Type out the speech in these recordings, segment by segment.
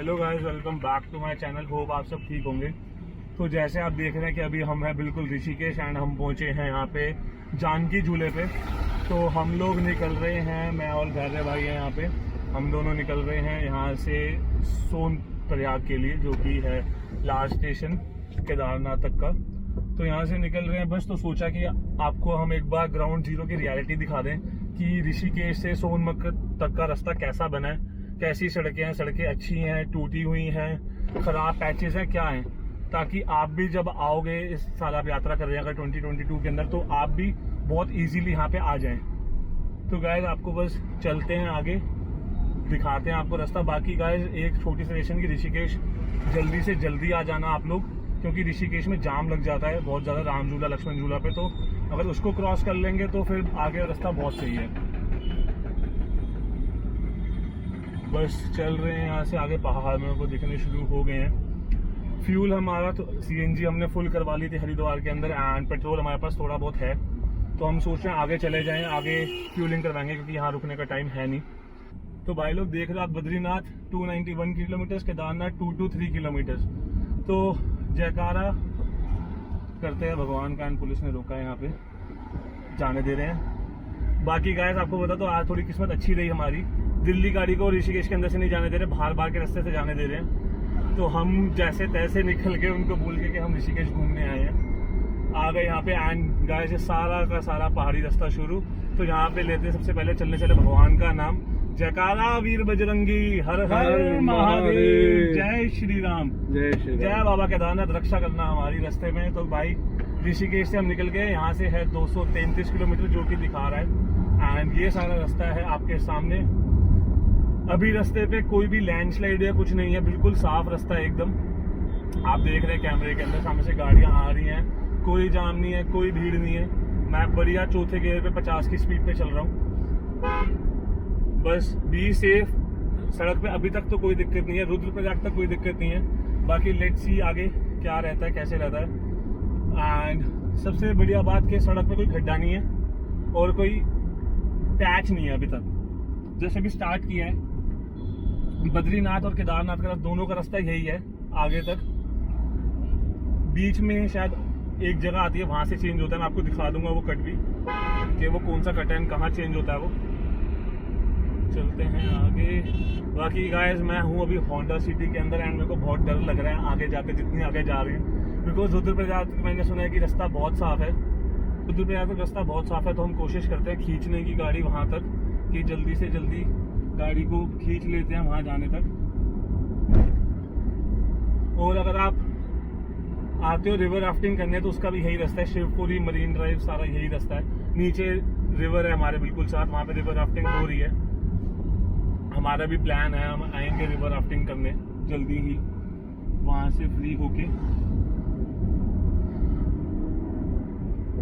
Hello guys, welcome back to my channel. Hope आप सब ठीक होंगे। तो जैसे आप देख रहे हैं कि अभी हम हैं बिल्कुल ऋषिकेश एंड हम पहुंचे हैं यहाँ पे जानकी झूले पे। तो हम लोग निकल रहे हैं, मैं और घैर्य भाई हैं यहाँ पे। हम दोनों निकल रहे हैं यहाँ से सोनप्रयाग के लिए, जो कि है लास्ट स्टेशन केदारनाथ तक का। तो यहाँ से निकल रहे हैं बस। तो सोचा कि आपको हम एक बार ग्राउंड जीरो की रियलिटी दिखा दें कि ऋषिकेश से सोनमर्ग तक का रास्ता कैसा बना है, कैसी सड़कें हैं, सड़कें अच्छी हैं, टूटी हुई हैं, खराब पैचेस हैं, क्या हैं, ताकि आप भी जब आओगे इस साल आप यात्रा कर रहे हैं अगर 2022 के अंदर, तो आप भी बहुत इजीली यहाँ पे आ जाएं। तो गाइस आपको बस चलते हैं आगे, दिखाते हैं आपको रास्ता। बाकी गाइस एक छोटी सजेशन की ऋषिकेश जल्दी से जल्दी आ जाना आप लोग, क्योंकि ऋषिकेश में जाम लग जाता है बहुत ज़्यादा, राम झूला लक्ष्मण झूला पे। तो अगर उसको क्रॉस कर लेंगे तो फिर आगे रास्ता बहुत सही है। बस चल रहे हैं यहाँ से आगे, पहाड़ मेरे को दिखने शुरू हो गए हैं। फ्यूल हमारा तो सीएनजी हमने फुल करवा ली थी हरिद्वार के अंदर, एंड पेट्रोल हमारे पास थोड़ा बहुत है। तो हम सोच रहे हैं आगे चले जाएं, आगे फ्यूलिंग करवाएंगे क्योंकि यहाँ रुकने का टाइम है नहीं। तो भाई लोग देख रहे हो आप, बद्रीनाथ 291 किलोमीटर, केदारनाथ 223 किलोमीटर। तो जयकारा करते हैं भगवान का। एंड पुलिस ने रोका है, यहाँ पे जाने दे रहे हैं। बाकी गाइस आपको बता तो आज थोड़ी किस्मत अच्छी रही हमारी, दिल्ली गाड़ी को ऋषिकेश के अंदर से नहीं जाने दे रहे, बाहर बाहर के रास्ते से जाने दे रहे हैं। तो हम जैसे तैसे निकल के उनको बोल के कि हम ऋषिकेश घूमने आए हैं, आ गए यहाँ पे। एंड गाइस सारा का सारा पहाड़ी रास्ता शुरू। तो यहाँ पे लेते हैं सबसे पहले चलने चले भगवान का नाम। जयकारा वीर बजरंगी, हर हर महादेव, जय श्री राम, जय बाबा केदारनाथ, रक्षा करना हमारी रास्ते में। तो भाई ऋषिकेश से हम निकल गए, यहाँ से है 233 किलोमीटर जो कि दिखा रहा है। एंड ये सारा रास्ता है आपके सामने। अभी रास्ते पे कोई भी लैंडस्लाइड या कुछ नहीं है, बिल्कुल साफ रास्ता है एकदम। आप देख रहे हैं कैमरे के अंदर सामने से गाड़ियां आ रही हैं, कोई जाम नहीं है, कोई भीड़ नहीं है। मैं बढ़िया चौथे गियर पे 50 की स्पीड पे चल रहा हूँ। बस बी सेफ। सड़क पे अभी तक तो कोई दिक्कत नहीं है, रुद्रप्रयाग तक कोई दिक्कत नहीं है। बाकी लेट्स सी आगे क्या रहता है, कैसे रहता है। एंड सबसे बढ़िया बात कि सड़क पे कोई गड्ढा नहीं है और कोई पैच नहीं है अभी तक। जैसे भी स्टार्ट किया है, बद्रीनाथ और केदारनाथ का दोनों का रास्ता यही है आगे तक। बीच में शायद एक जगह आती है, वहां से चेंज होता है। मैं आपको दिखा दूंगा वो कट भी, कि वो कौन सा कट है, कहाँ चेंज होता है वो। चलते हैं आगे। बाकी गाइस मैं हूँ अभी होंडा सिटी के अंदर, एंड मेरे को बहुत डर लग रहा है आगे जाकर, जितनी आगे जा रही है। बिकॉज रुद्रप्रयाग मैंने सुना है कि रास्ता बहुत साफ है, रुद्रप्रयाग का रास्ता बहुत साफ है। तो हम कोशिश करते हैं खींचने की गाड़ी वहां तक, कि जल्दी से जल्दी गाड़ी को खींच लेते हैं वहां जाने तक। और अगर आप आते हो रिवर राफ्टिंग करने तो उसका भी यही रास्ता है, शिवपुरी मरीन ड्राइव, सारा यही रास्ता है। नीचे रिवर है हमारे बिल्कुल साथ, वहां पे रिवर राफ्टिंग हो रही है। हमारा भी प्लान है, हम आएंगे रिवर राफ्टिंग करने जल्दी ही वहां से फ्री होके।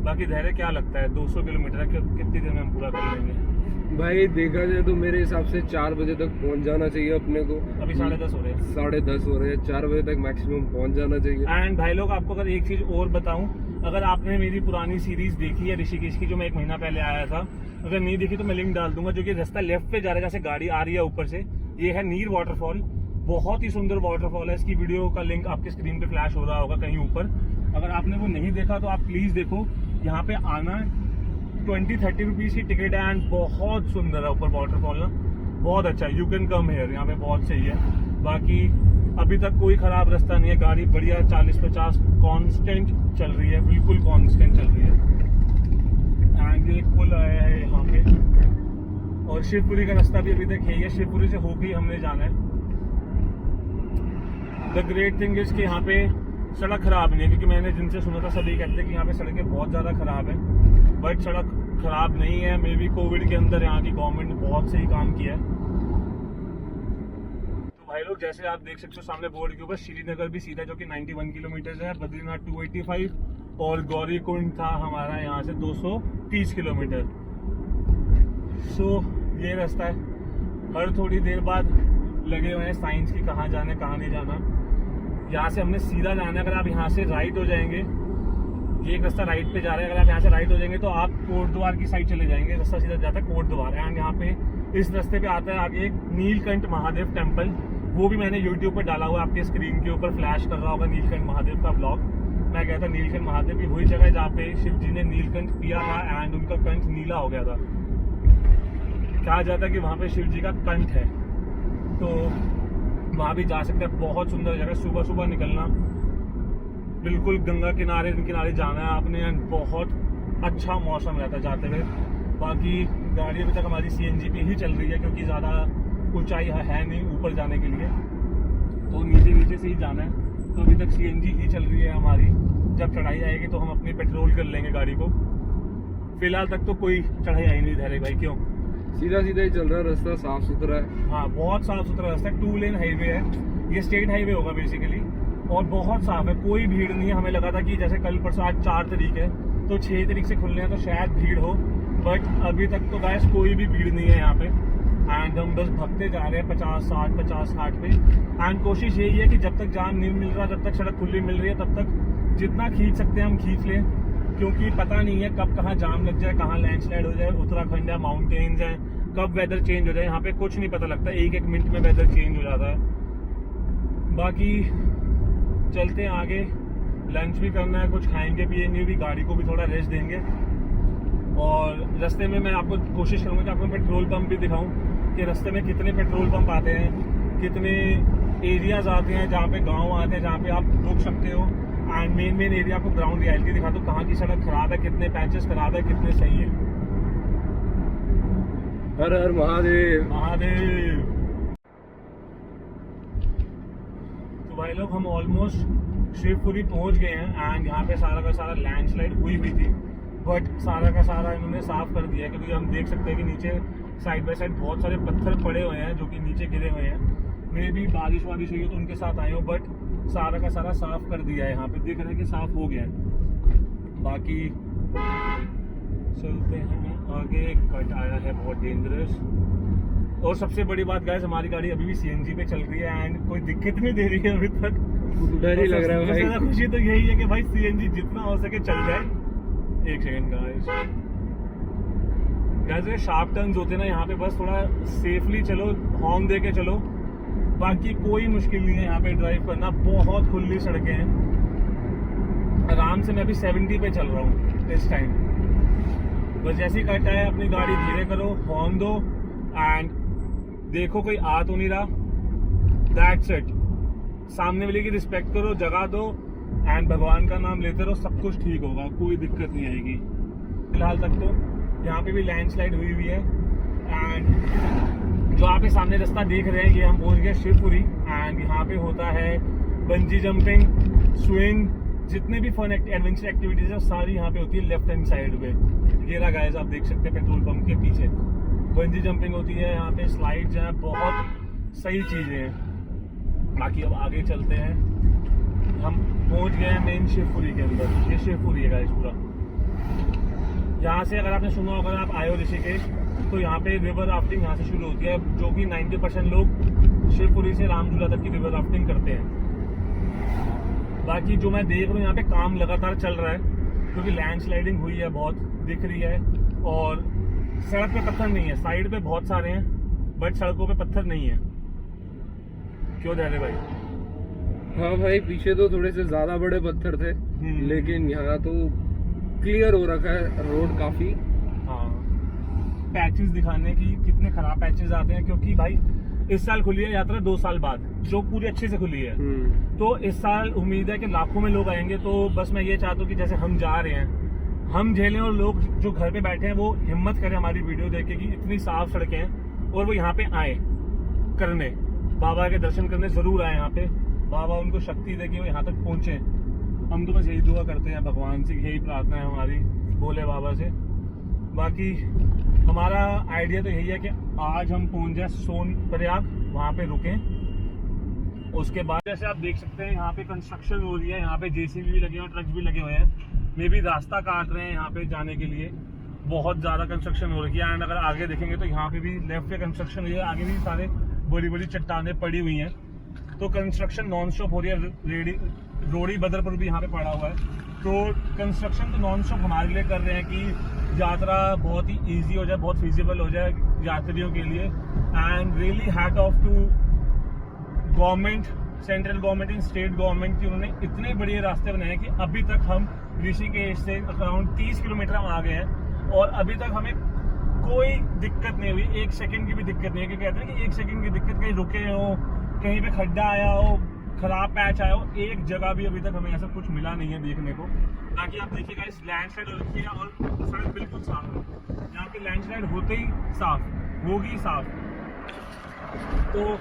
बाकी धैर्य क्या लगता है 200 किलोमीटर कितनी देर में हम पूरा कर लेंगे? भाई देखा जाए तो मेरे हिसाब से 4 बजे तक पहुंच जाना चाहिए अपने को। अभी 10:30 हो रहे हैं, 10:30 हो रहे हैं, 4 बजे तक मैक्सिमम पहुंच जाना चाहिए। एंड भाई लोग आपको अगर एक चीज और बताऊं, अगर आपने मेरी पुरानी सीरीज देखी है ऋषिकेश की, जो मैं 1 महीना पहले आया था, अगर नहीं देखी तो मैं लिंक डाल दूंगा। जो कि रास्ता लेफ्ट पे जा रहा है, जैसे गाड़ी आ रही है ऊपर से, ये है नीर वाटरफॉल। बहुत ही सुंदर वाटरफॉल है, इसकी वीडियो का लिंक आपके स्क्रीन पे फ्लैश हो रहा होगा कहीं ऊपर। अगर आपने वो नहीं देखा तो आप प्लीज देखो। यहाँ पे आना 20-30 रुपीज की टिकट है, एंड बहुत सुंदर है ऊपर वाटरफॉल ना, बहुत अच्छा है। यू कैन कम हेयर, यहाँ पे बहुत सही है। बाकी अभी तक कोई खराब रास्ता नहीं है, गाड़ी बढ़िया 40-50 कांस्टेंट चल रही है, बिल्कुल कांस्टेंट चल रही है। एंड ये एक पुल आया है यहाँ पे, और शिवपुरी का रास्ता भी अभी तक यही है, शिवपुरी से होके ही हमने जाना है। द ग्रेट थिंग इज कि यहाँ पे सड़क खराब नहीं है, क्योंकि मैंने जिनसे सुना था सभी कहते हैं कि यहाँ पे सड़कें बहुत ज़्यादा खराब है, बट सड़क खराब नहीं है। मे बी कोविड के अंदर यहाँ की गवर्नमेंट ने बहुत सही काम किया है। तो भाई लोग जैसे आप देख सकते हो सामने बोर्ड के ऊपर श्रीनगर भी सीधा, जो कि 91 किलोमीटर है, बद्रीनाथ 285, और गौरीकुंड था हमारा यहाँ से 230 किलोमीटर। सो ये रास्ता है, हर थोड़ी देर बाद लगे हुए हैं साइंस की, कहाँ जाना है कहाँ नहीं जाना। यहाँ से हमने सीधा जाना है। अगर आप यहाँ से राइट हो जाएंगे, ये एक रास्ता राइट पे जा रहा है, अगर आप यहाँ से राइट हो जाएंगे तो आप कोटद्वार की साइड चले जाएंगे। रास्ता सीधा जाता है कोटद्वार। एंड यहाँ पे इस रास्ते पे आता है आगे एक नीलकंठ महादेव टेम्पल, वो भी मैंने यूट्यूब पर डाला हुआ है, आपके स्क्रीन के ऊपर फ्लैश कर रहा होगा नीलकंठ महादेव का ब्लॉग। मैं कहता नीलकंठ महादेव की वही जगह है जहाँ पे शिव जी ने नीलकंठ पिया था एंड उनका कंठ नीला हो गया था। कहा जाता है कि वहाँ पे शिव जी का कंठ है, तो वहाँ भी जा सकते हैं। बहुत सुंदर जगह, सुबह सुबह निकलना, बिल्कुल गंगा किनारे किनारे जाना है आपने एंड बहुत अच्छा मौसम रहता है जाते हुए। बाकी गाड़ी अभी तक हमारी CNG पे ही चल रही है क्योंकि ज़्यादा ऊंचाई है नहीं ऊपर जाने के लिए, तो नीचे नीचे से ही जाना है। तो अभी तक CNG ही चल रही है हमारी। जब चढ़ाई आएगी तो हम अपनी पेट्रोल कर लेंगे गाड़ी को। फिलहाल तक तो कोई चढ़ाई आई नहीं धैर्य भाई, क्यों? सीधा सीधा ही चल रहा है, रास्ता साफ सुथरा है। हाँ, बहुत साफ सुथरा रास्ता है, 2 लेन हाईवे है, ये स्टेट हाईवे होगा बेसिकली, और बहुत साफ है, कोई भीड़ नहीं है। हमें लगा था कि जैसे कल परसों, आज 4 तारीख है तो 6 तारीख से खुलने हैं तो शायद भीड़ हो, बट अभी तक तो गाइस कोई भी भीड़ नहीं है यहाँ पे। एंड हम बस भगते जा रहे हैं 50-60 पे। एंड कोशिश यही है कि जब तक जाम नहीं मिल रहा, जब तक सड़क खुली मिल रही है, तब तक जितना खींच सकते हैं हम खींच लें, क्योंकि पता नहीं है कब कहाँ जाम लग जाए, कहाँ लैंडस्लाइड हो जाए। उत्तराखंड है, माउंटेन्स हैं, कब वेदर चेंज हो जाए यहाँ पे कुछ नहीं पता लगता, एक मिनट में वेदर चेंज हो जाता है। बाकी चलते हैं आगे, लंच भी करना है, कुछ खाएंगे पिएंगे भी, गाड़ी को भी थोड़ा रेस्ट देंगे। और रास्ते में मैं आपको कोशिश करूँगा कि आपको पेट्रोल पंप भी दिखाऊं कि रास्ते में कितने पेट्रोल पंप आते हैं, कितने एरियाज आते हैं जहाँ पे गांव आते हैं जहाँ पे आप रुक सकते हो। एंड मेन एरिया आपको ग्राउंड रियलिटी दिखा दो, कहाँ की सड़क खराब है, कितने पैचेस खराब है, कितने सही है। हर हर महादेव महादेव। तो भाई लोग हम ऑलमोस्ट शिवपुरी पहुंच गए हैं एंड यहाँ पे सारा का सारा लैंडस्लाइड हुई थी, बट सारा का सारा इन्होंने साफ कर दिया है, क्योंकि हम देख सकते हैं कि नीचे साइड बाय साइड बहुत सारे पत्थर पड़े हुए हैं जो कि नीचे गिरे हुए हैं। मे भी बारिश वारिश हुई हो तो उनके साथ आए हो, बट सारा का सारा साफ कर दिया है। यहाँ पे दिख रहा है कि साफ हो गया है। बाकी चलते हैं आगे, कट आया है बहुत डेंजरस। और सबसे बड़ी बात गाइस, हमारी गाड़ी अभी भी CNG पे चल रही है एंड कोई दिक्कत नहीं दे रही है अभी तक। डर ही लग रहा है भाई। सबसे खुशी तो यही है कि भाई CNG जितना हो सके चल जाए। एक सेकंड गाइस, शार्प टर्न्स होते हैं ना यहाँ पे, बस थोड़ा सेफली चलो, हॉर्न दे के चलो, बाकी कोई मुश्किल नहीं है यहाँ पे ड्राइव करना। बहुत खुली सड़कें हैं, आराम से मैं अभी 70 पे चल रहा हूँ इस टाइम। बस जैसे ही कट है अपनी गाड़ी धीरे करो, हॉर्न दो एंड देखो कोई आ तो नहीं रहा, दैट्स इट। सामने वाले की रिस्पेक्ट करो, जगह दो एंड भगवान का नाम लेते रहो, सब कुछ ठीक होगा, कोई दिक्कत नहीं आएगी। फिलहाल तक तो यहाँ पे भी लैंडस्लाइड हुई है एंड जो आप सामने रास्ता देख रहे हैं, ये हम पहुँच गए शिवपुरी एंड यहाँ पे होता है बंजी जंपिंग, स्विंग, जितने भी फन एडवेंचर एक्टिविटीज है सारी यहाँ पे होती है लेफ्ट हैंड साइड पे। ये रहा गाइस, आप देख सकते हैं पेट्रोल पंप के पीछे बंजी जंपिंग होती है यहाँ पे, स्लाइड्स हैं, बहुत सही चीजें हैं। बाकी अब आगे चलते हैं, हम पहुंच गए हैं मेन शिवपुरी के अंदर। ये शिवपुरी है गाइस पूरा। यहाँ से अगर आपने सुना होगा, आप आए हो ऋषिकेश, तो यहाँ पे रिवर राफ्टिंग यहाँ से शुरू होती है, जो कि 90% लोग शिवपुरी से रामझूला तक की रिवर राफ्टिंग करते हैं। बाकी जो मैं देख रहा हूँ यहाँ पे काम लगातार चल रहा है, क्योंकि लैंडस्लाइडिंग हुई है, बहुत दिख रही है। और सड़क पे पत्थर नहीं है, साइड पे बहुत सारे हैं, बट सड़कों पे पत्थर नहीं है। क्यों धैर्य भाई? हाँ भाई, पीछे तो थोड़े से ज्यादा बड़े पत्थर थे, लेकिन यहाँ तो क्लियर हो रखा है रोड काफी। हाँ, पैचेस दिखाने की, कितने खराब पैचेस आते हैं, क्योंकि भाई इस साल खुली है यात्रा 2 साल बाद, जो पूरी अच्छे से खुली है। तो इस साल उम्मीद है कि लाखों में लोग आएंगे। तो बस मैं ये चाहता हूँ कि जैसे हम जा रहे हैं हम झेलें, और लोग जो घर पे बैठे हैं वो हिम्मत करें हमारी वीडियो देख के कि इतनी साफ सड़कें हैं, और वो यहाँ पे आए करने, बाबा के दर्शन करने जरूर आए यहाँ पे। बाबा उनको शक्ति दे कि वो यहाँ तक पहुँचे। हम तो बस यही दुआ करते हैं भगवान से, यही प्रार्थना है हमारी भोले बाबा से। बाकी हमारा आइडिया तो यही है कि आज हम पहुँच जाए सोनप्रयाग, वहाँ पे रुकें। उसके बाद जैसे आप देख सकते हैं यहाँ पे कंस्ट्रक्शन हो रही है, यहाँ पे JCB भी लगे हुए हैं, ट्रक्स भी लगे हुए हैं, मे भी रास्ता काट रहे हैं यहाँ पे जाने के लिए। बहुत ज़्यादा कंस्ट्रक्शन हो रही है एंड अगर आगे देखेंगे तो यहाँ पे भी लेफ्ट पे कंस्ट्रक्शन हुई है, आगे भी सारे बड़ी बड़ी चट्टानें पड़ी हुई हैं। तो कंस्ट्रक्शन नॉन स्टॉप हो रही है। रोड़ी बदरपुर भी यहाँ पे पड़ा हुआ है। तो कंस्ट्रक्शन तो नॉन स्टॉप हमारे लिए कर रहे हैं कि यात्रा बहुत ही ईजी हो जाए, बहुत फिजिबल हो जाए यात्रियों के लिए। And really hat off to government, central government and state government की उन्होंने इतने बढ़िया रास्ते बनाए कि अभी तक हम ऋषिकेश से अराउंड 30 किलोमीटर हम आ गए हैं और अभी तक हमें कोई दिक्कत नहीं हुई, 1 सेकंड की भी दिक्कत नहीं है। क्योंकि कहते हैं कि 1 सेकंड की दिक्कत, कहीं रुके हो, कहीं पे खड्डा आया हो, खराब पैच आया हो, एक जगह भी अभी तक हमें ऐसा कुछ मिला नहीं है देखने को। ताकि आप देखिएगा इस लैंडस्लाइड हो रखी है और सड़क बिल्कुल साफ है, यहाँ पे लैंडस्लाइड होते ही साफ होगी साफ। तो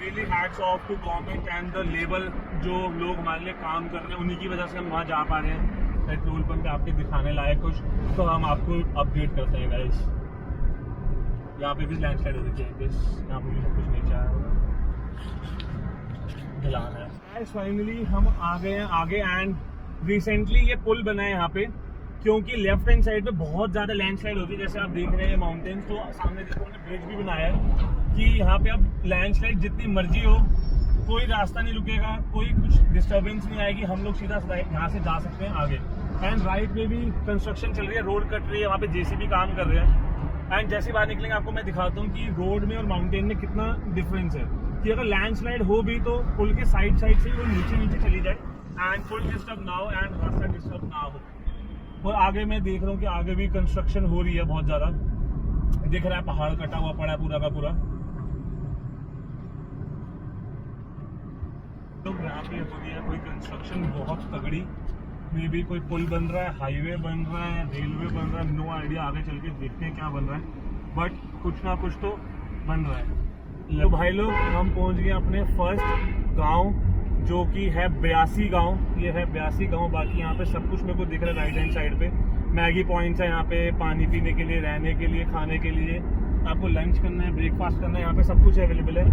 really hats off to government and the labour, जो लोग हमारे लिए काम कर रहे हैं, उन्हीं की वजह से हम वहाँ जा पा रहे हैं। पेट्रोल पंप पे आपके दिखाने लायक कुछ तो हम आपको अपडेट करते हैं गाइस। यहाँ पे भी लैंडस्लाइड हो रही है, यहाँ पे भी सब कुछ नीचे आया होगा, ढलान है। फाइनली हम आ गए हैं आगे एंड रिसेंटली ये पुल बना है यहाँ पे, क्योंकि लेफ्ट हैंड साइड पे बहुत ज़्यादा लैंडस्लाइड होती है। जैसे आप देख रहे हैं माउंटेन्स, तो सामने देखो उन्होंने ब्रिज भी बनाया है कि यहाँ पे अब लैंडस्लाइड जितनी मर्जी हो, कोई रास्ता नहीं रुकेगा, कोई कुछ डिस्टर्बेंस नहीं आएगी, हम लोग सीधा यहाँ से जा सकते हैं आगे। एंड राइट में भी कंस्ट्रक्शन चल रही है, रोड कट रही है, वहाँ पे जेसीबी काम कर रहे हैं। एंड जैसे बाहर निकलेंगे आपको मैं दिखाता हूँ कि रोड में और माउंटेन में कितना डिफरेंस है, कि अगर लैंडस्लाइड हो भी तो पुल के साइड से ही वो नीचे चली जाए एंड पुल डिस्टर्ब ना हो एंड रास्ता डिस्टर्ब ना हो। और आगे मैं देख रहा हूँ कि आगे भी कंस्ट्रक्शन हो रही है बहुत ज़्यादा, दिख रहा है पहाड़ कटा हुआ पड़ा है पूरा का पूरा। तो यहाँ पे हो रही है कोई कंस्ट्रक्शन बहुत तगड़ी, मे भी कोई पुल बन रहा है, हाईवे बन रहा है, रेलवे बन रहा है, नो आइडिया, आगे चल के देखते हैं क्या बन रहा है, बट कुछ ना कुछ तो बन रहा है। तो भाई लोग हम पहुंच गए अपने फर्स्ट गांव, जो कि है ब्यासी गांव। ये है ब्यासी गांव। बाकी यहाँ पे सब कुछ मेरे को दिख रहा है राइट हैंड साइड पे। मैगी पॉइंट्स है यहाँ पे, पानी पीने के लिए, रहने के लिए, खाने के लिए, आपको लंच करना है, ब्रेकफास्ट करना है, यहाँ पे सब कुछ अवेलेबल है।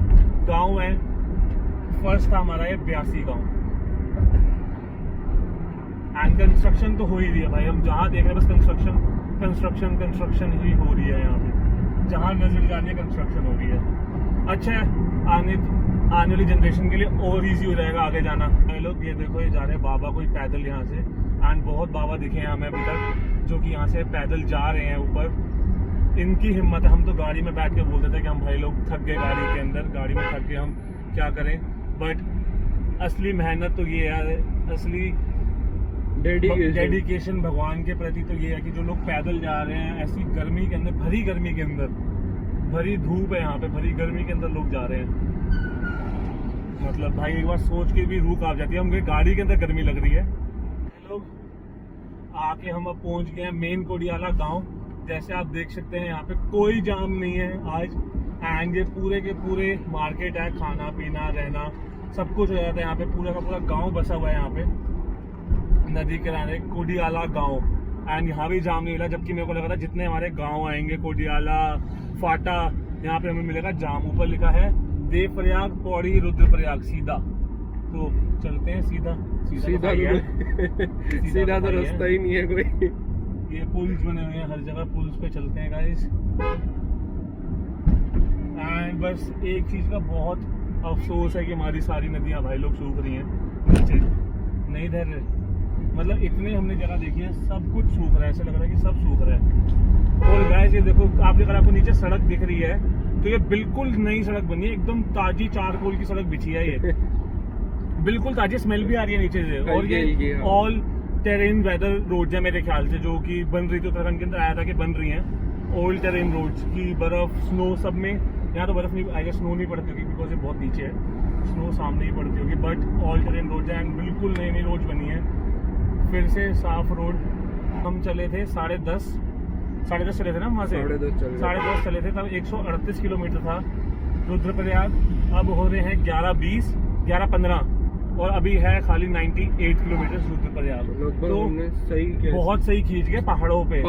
गाँव है, फर्स्ट था हमारा ये ब्यासी गाँव। एंड कंस्ट्रक्शन तो हो ही रही है भाई, हम जहाँ देख रहे हैं बस कंस्ट्रक्शन ही हो रही है। यहाँ पे जहाँ नजर जा रही है कंस्ट्रक्शन हो रही है। अच्छा है, आने वाली जनरेशन के लिए और इजी हो जाएगा आगे जाना। लोग ये देखो, ये जा रहे हैं बाबा कोई पैदल यहाँ से, एंड बहुत बाबा दिखे हैं हमें अभी तक जो कि यहाँ से पैदल जा रहे हैं ऊपर। इनकी हिम्मत है। हम तो गाड़ी में बैठ के बोलते थे कि हम भाई लोग थक गए गाड़ी के अंदर, गाड़ी में थक गए, हम क्या करें। बट असली मेहनत तो ये है, असली डेडिकेशन भगवान के प्रति तो ये है कि जो लोग पैदल जा रहे हैं ऐसी गर्मी के अंदर, भरी गर्मी के अंदर, भरी धूप है यहाँ पे, भरी गर्मी के अंदर लोग जा रहे हैं। मतलब भाई एक बार सोच के भी रूह कांप जाती है। हमको गाड़ी के अंदर गर्मी लग रही है। लोग आके हम अब पहुंच गए हैं मेन कोडियाला गांव। जैसे आप देख सकते हैं यहाँ पे कोई जाम नहीं है आज, एंड ये पूरे के पूरे मार्केट है, खाना पीना रहना सब कुछ हो जाता है यहाँ पे। पूरा का पूरा गाँव बसा हुआ है यहाँ पे नदी किनारे, कोडियाला गांव। एंड यहाँ भी जाम नहीं मिला, जबकि मेरे को लगा था जितने हमारे गांव आएंगे, कोडियाला, फाटा, यहाँ पे हमें मिलेगा जाम। ऊपर लिखा है देवप्रयाग, पौड़ी, रुद्रप्रयाग, सीधा। तो चलते हैं सीधा तो रास्ता ही नहीं है कोई। ये पुल्स बने हुए हैं हर जगह, पुल्स पे चलते हैं गाइस। एंड बस एक चीज का बहुत अफसोस है कि हमारी सारी नदियां भाई लोग सूख रही हैं, नीचे नहीं धर रहे। मतलब इतने हमने जगह देखी है, सब कुछ सूख रहा है, ऐसा लग रहा है कि सब सूख रहा है। और गाइस ये देखो, अगर आपको नीचे सड़क दिख रही है तो ये बिल्कुल नई सड़क बनी है, एकदम ताजी चारकोल की सड़क बिछी है ये। बिल्कुल ताजी, स्मेल भी आ रही है नीचे से। और ये ऑल टेरेन वेदर रोड है मेरे ख्याल से, जो कि बन रही थी उत्तराखंड के अंदर, आया था कि बन रही हैं ऑल टेरेन रोड्स की। बर्फ, स्नो सब में, यहाँ तो बर्फ नहीं आई, स्नो नहीं पड़ती होगी बिकॉज ये बहुत नीचे है, स्नो सामने ही पड़ती होगी। बट ऑल टेरेन रोड है एंड बिल्कुल नई नई रोड बनी है, फिर से साफ रोड। हम चले थे 10:30 चले थे ना वहाँ से, 10:30 चले थे, तब 138 किलोमीटर था रुद्रप्रयाग। अब हो रहे हैं 11:20, 11:15 और अभी है खाली 98 किलोमीटर रुद्रप्रयाग। तो सही बहुत सही खींच गए पहाड़ों पे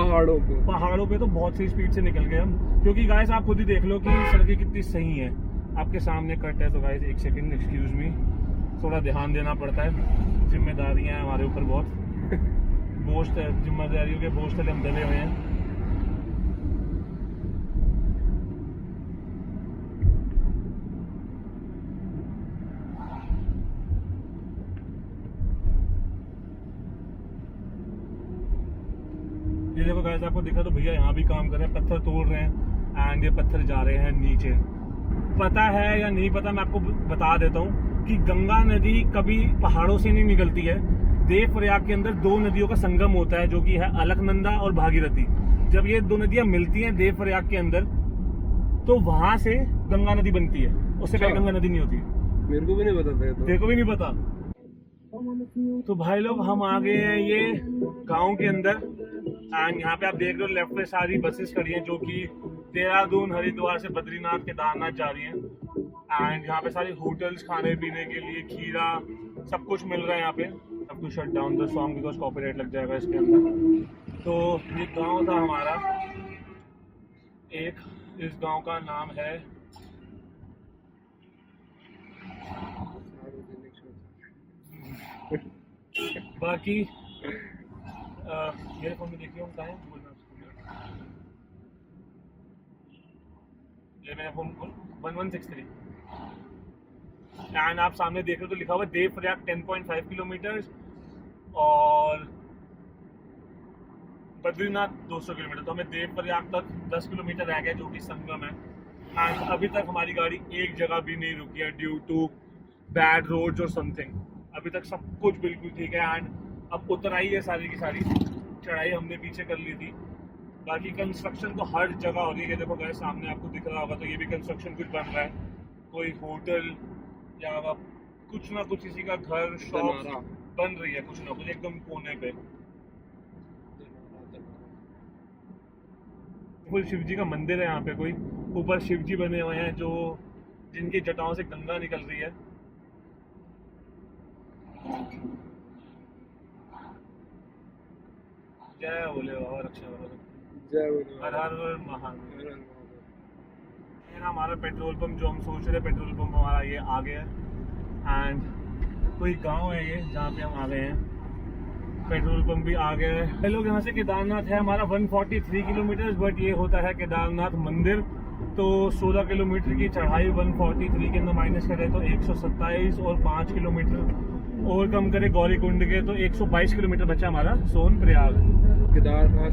तो बहुत सही स्पीड से निकल गए हम। क्योंकि गाइस आप खुद ही देख लो कि सड़कें कितनी सही हैं, आपके सामने कट है। तो गाइस एक सेकंड, एक्सक्यूज मी, थोड़ा ध्यान देना पड़ता है, जिम्मेदारियां हैं हमारे ऊपर बहुत। बोझ, जिम्मेदारियों के बोझ तले हम दबे हुए हैं। ये देखो गाइस, आपको दिखा तो भैया यहाँ भी काम कर रहे हैं, पत्थर तोड़ रहे हैं एंड ये पत्थर जा रहे हैं नीचे। पता है या नहीं पता, मैं आपको बता देता हूँ कि गंगा नदी कभी पहाड़ों से नहीं निकलती है। देवप्रयाग के अंदर दो नदियों का संगम होता है, जो कि है अलकनंदा और भागीरथी। जब ये दो नदियां मिलती हैं देवप्रयाग के अंदर, तो वहां से गंगा नदी बनती है, उससे पहले गंगा नदी नहीं होती। मेरे को भी नहीं पता था। तो देखो भी नहीं पता। तो भाई लोग हम आ गए हैं ये गांव के अंदर, एंड यहाँ पे आप देख रहे हो लेफ्ट पे सारी बसेस खड़ी हैं जो कि देहरादून, हरिद्वार से बद्रीनाथ, केदारनाथ जा रही हैं। एंड यहाँ पे सारे होटल्स, खाने पीने के लिए खीरा सब कुछ मिल रहा है यहाँ पे। अब to shut down the song because copyright लग जाएगा इसके अंदर। तो ये गांव था हमारा एक, इस गांव का नाम है बाकी मेरे फोन में देखिए कहाँ है ये मेरा फोन 1163 एंड आप सामने देख रहे हो तो लिखा हुआ है देवप्रयाग 10.5 किलोमीटर और बद्रीनाथ 200 किलोमीटर। तो हमें देवप्रयाग तक 10 किलोमीटर रह गया जो कि संगम है। एंड अभी तक हमारी गाड़ी एक जगह भी नहीं रुकी है ड्यू टू बैड रोड्स और समथिंग। अभी तक सब कुछ बिल्कुल ठीक है। एंड अब उतराई है सारी की सारी, चढ़ाई हमने पीछे कर ली थी। बाकी कंस्ट्रक्शन तो हर जगह हो रही है। देखो गए सामने आपको दिख रहा होगा, तो ये भी कंस्ट्रक्शन कुछ बन रहा है, कोई होटल या कुछ ना कुछ किसी का घर, शॉप बन रही है कुछ ना कुछ एकदम कोने पे। फुल शिव जी का मंदिर है यहाँ पे, कोई ऊपर शिव जी बने हुए हैं जो जिनकी जटाओं से गंगा निकल रही है। जय बोले बाबा रक्षा, जय बोले हर हर महादेव। हमारा पेट्रोल पंप जो हम सोच रहे पेट्रोल पंप हमारा ये आ गया है। एंड कोई गांव है ये जहाँ पे हम आ गए हैं, पेट्रोल पंप भी आ गया है। लोग यहाँ से केदारनाथ है हमारा 143 किलोमीटर, बट ये होता है केदारनाथ मंदिर। तो 16 किलोमीटर की चढ़ाई 143 के अंदर माइनस करें तो 127 और 5 किलोमीटर और कम करे गौरीकुंड के तो 122 किलोमीटर बचा हमारा सोनप्रयाग।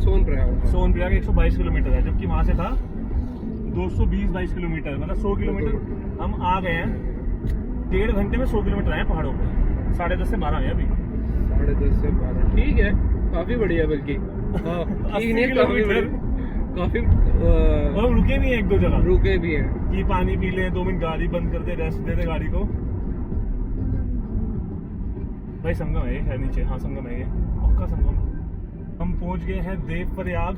सोनप्रयाग 122 किलोमीटर है, जबकि वहाँ से था 220-22 किलोमीटर, मतलब 100 किलोमीटर हम आ गए हैं। 1.5 घंटे में 100 किलोमीटर आए पहाड़ों पे। 10:30 से 12 है अभी। 10:30 से 12 ठीक है, काफी बढ़िया। बल्कि ठीक नहीं, काफी और हम रुके भी हैं एक दो जगह, रुके भी हैं कि पानी पी लें, 2 मिनट गाड़ी बंद कर दे, रेस्ट दे दे गाड़ी को। भाई संगम है ये, नीचे, हाँ संगम है ये, पक्का संगम। हम पहुंच गए हैं देवप्रयाग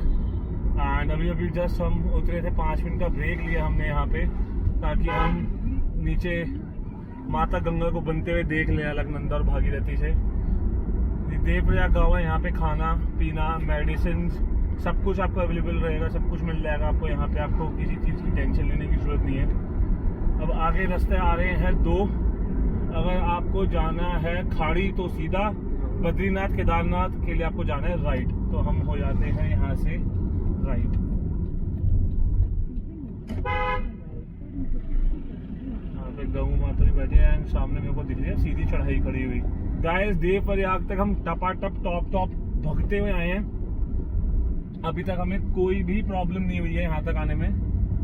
एंड अभी जस्ट हम उतरे थे, 5 मिनट का ब्रेक लिया हमने यहाँ पे ताकि हम नीचे माता गंगा को बनते हुए देख लें अलकनंदा और भागीरथी से। देवप्रयाग गाँव है, यहाँ पे खाना पीना, मेडिसिन सब कुछ आपको अवेलेबल रहेगा, सब कुछ मिल जाएगा आपको यहाँ पे। आपको किसी चीज़ की टेंशन लेने की जरूरत नहीं है। अब आगे रास्ते आ रहे हैं 2। अगर आपको जाना है खाड़ी तो सीधा, बद्रीनाथ केदारनाथ के लिए आपको जाना है राइट। तो हम हो जाते हैं यहाँ से राइट। यहाँ पे गऊ माता भी बैठे हैं, सामने मेरे को दिख रही है सीधी चढ़ाई खड़ी हुई। गाइस देवप्रयाग तक हम टपाटप टॉप भगते हुए आए हैं। अभी तक हमें कोई भी प्रॉब्लम नहीं हुई है यहाँ तक आने में,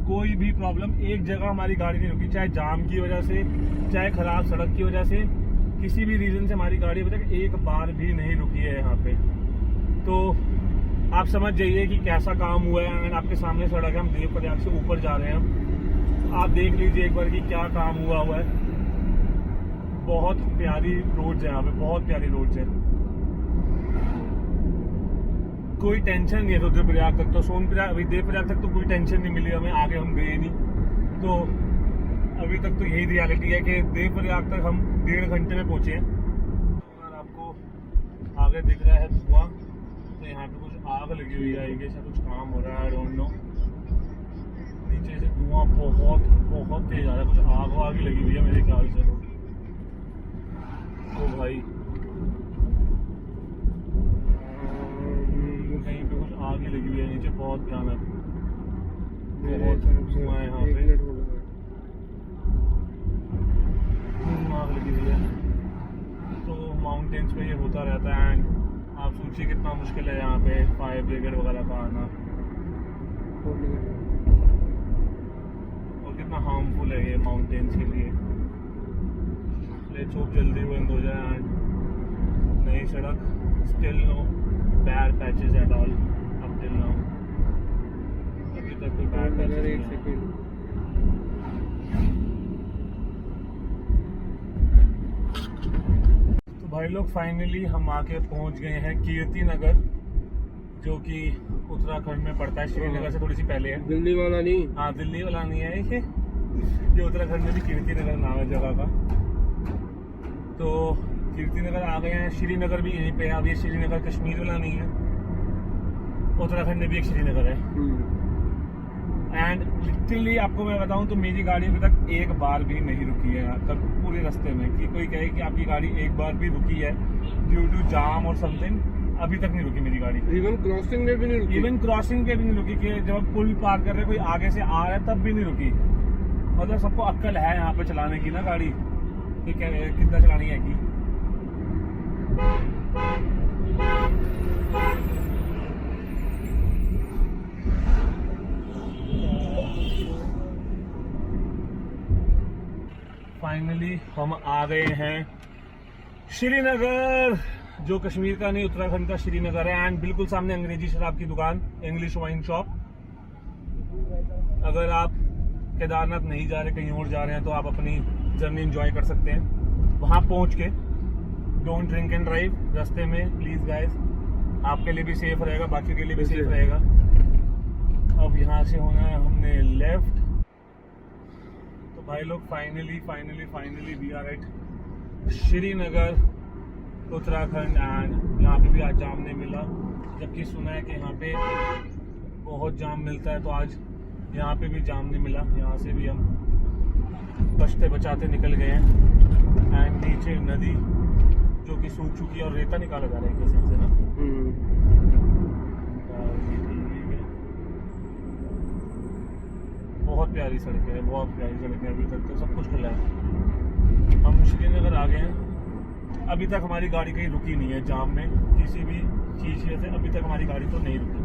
कोई भी प्रॉब्लम। एक जगह हमारी गाड़ी नहीं रुकी, चाहे जाम की वजह से, चाहे खराब सड़क की वजह से, किसी भी रीजन से हमारी गाड़ी अभी तक एक बार भी नहीं रुकी है यहाँ पे। तो आप समझ जाइए कि कैसा काम हुआ है। एंड आपके सामने सड़क है, हम देवप्रयाग से ऊपर जा रहे हैं। आप देख लीजिए एक बार कि क्या काम हुआ है। बहुत प्यारी रोड्स है यहाँ पे, बहुत प्यारी रोड्स है, कोई टेंशन नहीं है रुद्रप्रयाग तक। तो सोनप्रयाग अभी देवप्रयाग तक तो कोई टेंशन नहीं मिली हमें, आगे हम गए नहीं। तो अभी तक तो यही रियलिटी है कि देवप्रयाग तक हम 1.5 घंटे में पहुंचे हैं। अगर आपको आगे दिख रहा है धुआं, तो यहाँ पे कुछ आग लगी हुई है, ऐसा कुछ काम हो रहा है, आई डोंट नो। नीचे से धुआं बहुत तेज आ रहा है, कुछ आग लगी हुई है मेरे ख्याल से। तो भाई कहीं पे कुछ आग ही लगी हुई है नीचे, बहुत भयानक, बहुत धुआं है यहाँ पे, आग लगी हुई है। तो माउंटेन्स पे ये होता रहता है। एंड आप सोचिए कितना मुश्किल है यहाँ पे फायर ब्रिगेड वगैरह का आना, और कितना हार्मफुल है ये माउंटेन्स के लिए। लेट्स होप जल्दी बंद हो जाए। एंड नई सड़क, still no bad patches at all up till now. अभी तक कोई बैड पैचेस अगर नहीं एक है। सेकंड तो भाई लोग फाइनली हम आके पहुंच गए हैं कीर्ति नगर, जो कि उत्तराखंड में पड़ता है। श्रीनगर से थोड़ी सी पहले है। दिल्ली वाला नहीं। हाँ, दिल्ली वाला नहीं है ये उत्तराखंड में भी कीर्ति नगर नाम है जगह का। तो कीर्ति नगर आ गए हैं। श्रीनगर भी यहीं पे है। अब ये श्रीनगर कश्मीर वाला नहीं है, उत्तराखंड में भी एक श्रीनगर है। एंड लिटरली आपको मैं बताऊं तो मेरी गाड़ी अभी तक एक बार भी नहीं रुकी है कब पूरे रास्ते में। कि कोई कहे कि आपकी गाड़ी एक बार भी रुकी है ड्यू टू जाम और समथिंग, अभी तक नहीं रुकी मेरी गाड़ी। इवन क्रॉसिंग में भी नहीं रुकी। इवन क्रॉसिंग पे भी नहीं रुकी कि जब हम पुल पार कर रहे कोई आगे से आ रहा है तब भी नहीं रुकी। मतलब सबको अक्ल है यहाँ पे चलाने की ना गाड़ी, कि कितना चलानी है की। फाइनली हम आ गए हैं श्रीनगर, जो कश्मीर का नहीं उत्तराखंड का श्रीनगर है। एंड बिल्कुल सामने अंग्रेजी शराब की दुकान, इंग्लिश वाइन शॉप। अगर आप केदारनाथ नहीं जा रहे, कहीं और जा रहे हैं, तो आप अपनी जर्नी एंजॉय कर सकते हैं वहां पहुंच के। डोंट ड्रिंक एंड ड्राइव रास्ते में प्लीज गाइस, आपके लिए भी सेफ रहेगा, बाकी के लिए भी सेफ रहेगा। अब यहाँ से होना है हमने लेफ्ट। तो भाई लोग finally we are at Srinagar Uttarakhand. And यहाँ पे भी आज जाम नहीं मिला, जबकि सुना है कि यहाँ पे बहुत जाम मिलता है। तो आज यहाँ पे भी जाम नहीं मिला। यहाँ से भी हम बचते बचाते निकल गए हैं। एंड नीचे नदी जो कि सूख चुकी है और रेता निकाला जा रहा है किसी से ना। बहुत प्यारी सड़क है, बहुत प्यारी सड़क है। अभी तक तो सब कुछ खुला है। हम श्रीनगर आ गए हैं। अभी तक हमारी गाड़ी कहीं रुकी नहीं है जाम में, किसी भी चीज़ से अभी तक हमारी गाड़ी तो नहीं रुकी।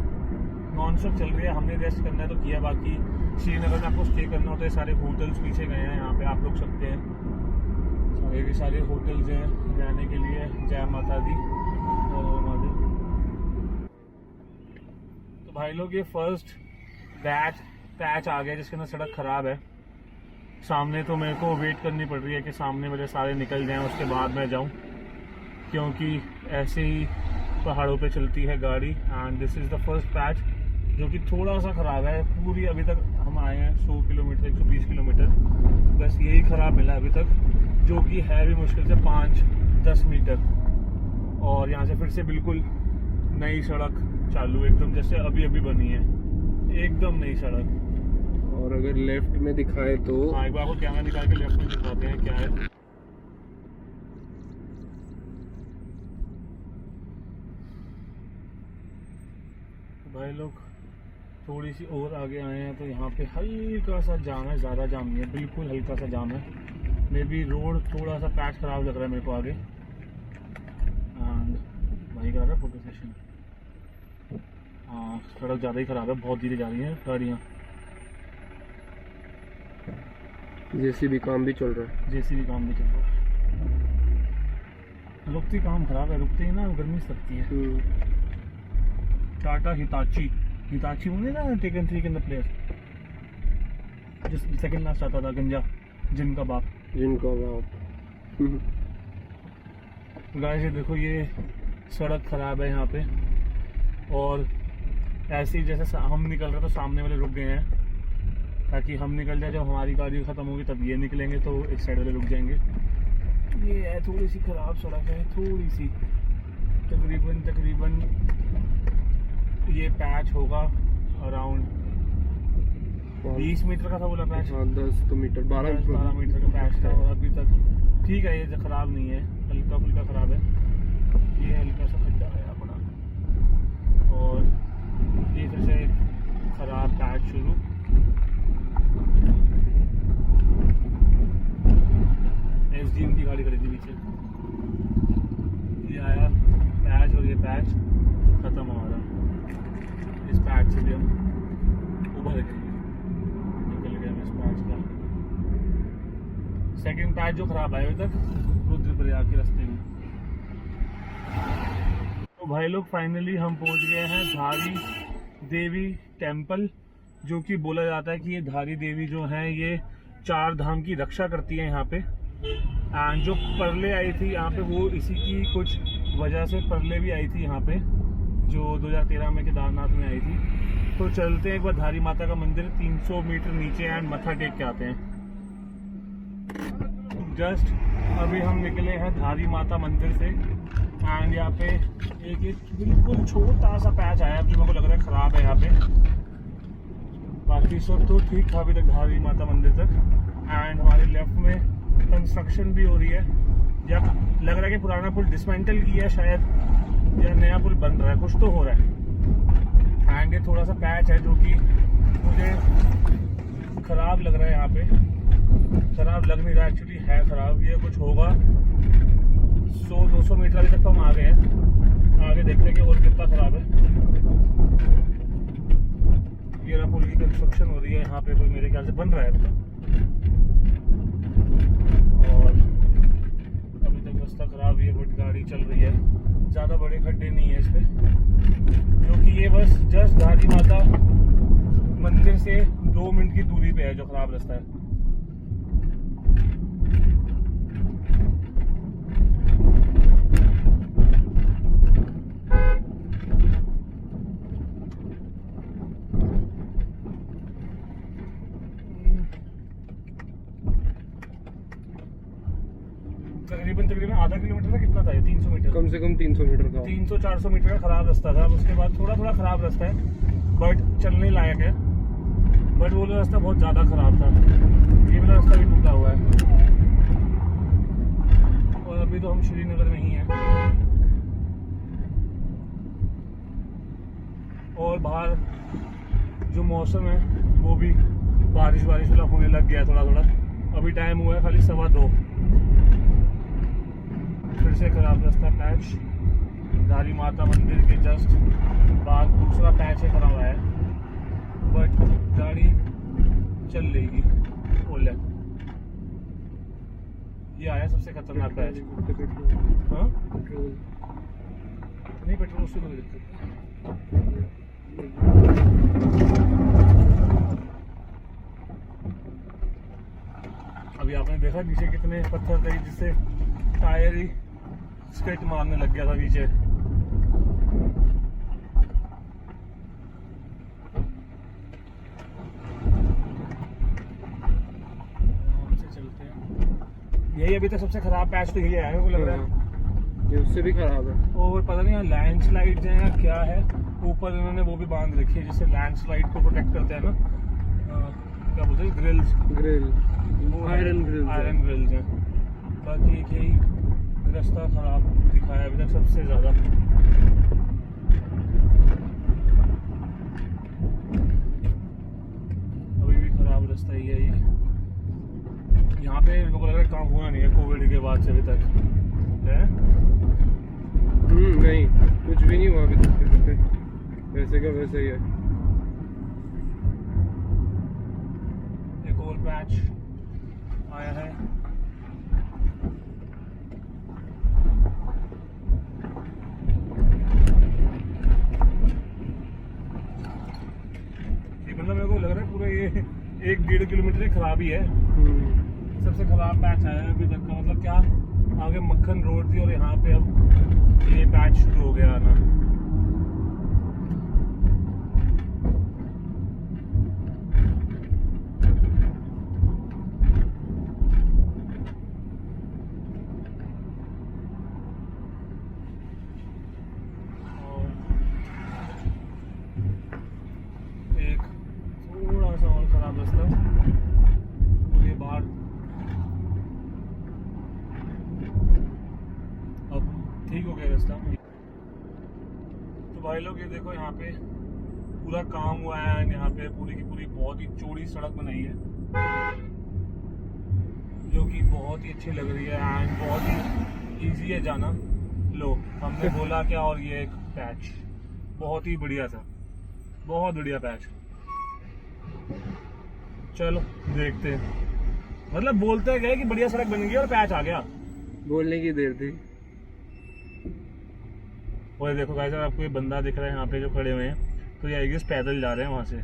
नॉन स्टॉप चल रही है। हमने रेस्ट करना है तो किया, बाकी श्रीनगर में आपको स्टे करना होता है। सारे होटल्स पीछे गए हैं, यहाँ पे आप रुक सकते हैं। सारे के सारे होटल्स हैं रहने के लिए। जय माता दी। तो भाई लोग ये फर्स्ट पैच आ गया जिसके अंदर सड़क खराब है। सामने तो मेरे को वेट करनी पड़ रही है कि सामने मेरे सारे निकल जाएं, उसके बाद मैं जाऊं, क्योंकि ऐसे ही पहाड़ों पे चलती है गाड़ी। And this is the first patch जो कि थोड़ा सा ख़राब है। पूरी अभी तक हम आए हैं 100 किलोमीटर 120 किलोमीटर, बस यही ख़राब मिला अभी तक, जो कि है भी मुश्किल से 5-10 मीटर। और यहाँ से फिर से बिल्कुल नई सड़क चालू, एकदम जैसे अभी बनी है, एकदम नई सड़क। और अगर लेफ्ट में दिखाए तो हाँ, एक बार आपको कैमरा निकाल के लेफ्ट में दिखाते हैं क्या है। भाई लोग थोड़ी सी और आगे आए हैं तो यहाँ पे हल्का सा जाम है, ज़्यादा जाम नहीं है, बिल्कुल हल्का सा जाम है। मे बी रोड थोड़ा सा पैच खराब लग रहा है मेरे को आगे। एंड वहीं करा रहा है फोटो सेशन। हाँ, सड़क ज़्यादा ही ख़राब है, बहुत धीरे जा रही हैं गाड़ियाँ। जेसीबी काम भी चल रहा है। जेसीबी काम भी चल रहा है। रुकती काम खराब है, रुकते ही ना गर्मी सकती है। टाटा हिताची होंगे ना, टेकन 3 के अंदर प्लेयर जिस सेकंड लास्ट आता था, गंजा जिनका बाप। गाइस ये देखो, ये सड़क खराब है यहाँ पे। और ऐसे ही जैसे हम निकल रहे तो सामने वाले रुक गए हैं ताकि हम निकल जाए। जब हमारी गाड़ी खत्म होगी तब ये निकलेंगे, तो एक साइड वाले रुक जाएंगे। ये है थोड़ी सी खराब सड़क है, थोड़ी सी, तकरीबन ये पैच होगा अराउंड 20 मीटर का था बोला पैच। हाँ, 10 मीटर 12 मीटर का पैच था। और अभी तक ठीक है, ये खराब नहीं है, हल्का फुल्का खराब है। ये हल्का सा खड्डा है अपना, और ये फिर से खराब पैच शुरू। SDM की गाड़ी खड़ी थी पीछे, ये आया पैच और ये पैच खत्म हमारा। इस पैच से भी हम उभर गए, निकल गए हम इस पैच का। पैच जो खराब है अभी तक रुद्रप्रयाग के रास्ते में। तो भाई लोग फाइनली हम पहुंच गए हैं धारी देवी टेम्पल, जो कि बोला जाता है कि ये धारी देवी जो है ये 4 धाम की रक्षा करती है यहाँ पे। एंड जो परले आई थी यहाँ पे वो इसी की कुछ वजह से परले भी आई थी यहाँ पे, जो 2013 में केदारनाथ में आई थी। तो चलते हैं एक बार धारी माता का मंदिर 300 मीटर नीचे एंड मत्था टेक के आते हैं। जस्ट अभी हम निकले हैं धारी माता मंदिर से एंड यहाँ पे एक बिल्कुल छोटा सा पैच आया जो मेरे को लग रहा है ख़राब है यहाँ पे। बाकी सब तो ठीक था अभी तक धारी माता मंदिर तक। एंड हमारे लेफ्ट में कंस्ट्रक्शन भी हो रही है, या लग रहा है कि पुराना पुल डिसमेंटल किया है शायद, या नया पुल बन रहा है, कुछ तो हो रहा है। एंड ये थोड़ा सा पैच है जो कि मुझे ख़राब लग रहा है यहाँ पे। ख़राब लग नहीं रहा, एक्चुअली है ख़राब। ये कुछ होगा 100-200 मीटर अभी तक तो हम आ गए हैं, आगे देखते हैं कि और कितना ख़राब है। ये पुल की कंस्ट्रक्शन हो रही है यहाँ पे, कोई मेरे ख्याल से बन रहा है अभी तक। और अभी तक रास्ता ख़राब ही है, बट गाड़ी चल रही है, ज़्यादा बड़े खड्डे नहीं है इस पर, क्योंकि ये बस जस्ट धारी माता मंदिर से 2 मिनट की दूरी पे है जो ख़राब रास्ता है। तकरीबन आधा किलोमीटर का कितना था ये? 300 मीटर, कम से कम 300 मीटर का, 300-400 मीटर का खराब रास्ता था। उसके बाद थोड़ा थोड़ा खराब रास्ता है बट चलने लायक है, बट वो रास्ता बहुत ज़्यादा खराब था। ये वाला रास्ता भी टूटा हुआ है। और अभी तो हम श्रीनगर में ही हैं और बाहर जो मौसम है वो भी बारिश वाला होने लग गया है थोड़ा थोड़ा। अभी टाइम हुआ है खाली 2:15। फिर से खराब रास्ता पैच धारी माता मंदिर के जस्ट बाद दूसरा पैच है खराब है, बट गाड़ी चल लेगी। ओले ये आया सबसे खतरनाक पैच। हाँ नहीं, पेट्रोल उससे कोई दिक्कत नहीं। अभी आपने देखा नीचे कितने पत्थर थे जिससे टायर ही स्किट मारने लग गया था नीचे। चलते हैं, यही अभी तक सबसे खराब पैच तो यही है मेरे को लग रहा है। ये उससे भी खराब है। और पता नहीं यहाँ लैंडस्लाइड है या क्या है, ऊपर इन्होंने वो भी बांध रखी है जिससे लैंडस्लाइड को प्रोटेक्ट करते हैं ना, क्या बोलते हैं, ग्रिल आयरन ग्रिल्स हैं। बाकी एक यही रास्ता खराब दिखाया अभी तक सबसे ज़्यादा। अभी भी खराब रास्ता ही है ये। यहाँ पे मेरे को लग रहा है काम हुआ नहीं है कोविड के बाद से अभी तक है। नहीं, कुछ भी नहीं हुआ अभी तक, वैसे का वैसे ही है। एक और पैच आया है। मतलब मेरे को लग रहा है पूरा ये 1-1.5 किलोमीटर खराब ही है। सबसे खराब पैच आया है अभी तक का। मतलब क्या, आगे मक्खन रोड थी और यहाँ पे अब ये पैच शुरू हो गया आना। एक थोड़ा सा और खराब रास्ता पूरे बाहर। अब ठीक हो गया रास्ता। तो भाई लोग ये देखो यहाँ पे पूरा काम हुआ है, यहाँ पे पूरी की पूरी बहुत ही चौड़ी सड़क बनाई है जो कि बहुत ही अच्छी लग रही है एंड बहुत ही इजी है जाना। लो हमने बोला क्या, और ये एक पैच बहुत ही बढ़िया था, बहुत बढ़िया पैच। चलो देखते हैं। मतलब बोलते गए कि बढ़िया सड़क बन गई और पैच आ गया। बोलने की देर थी। और देखो गाइस, अगर आपको ये बंदा दिख रहा है यहाँ पे जो खड़े हुए हैं, तो ये आएगी पैदल जा रहे हैं वहां से,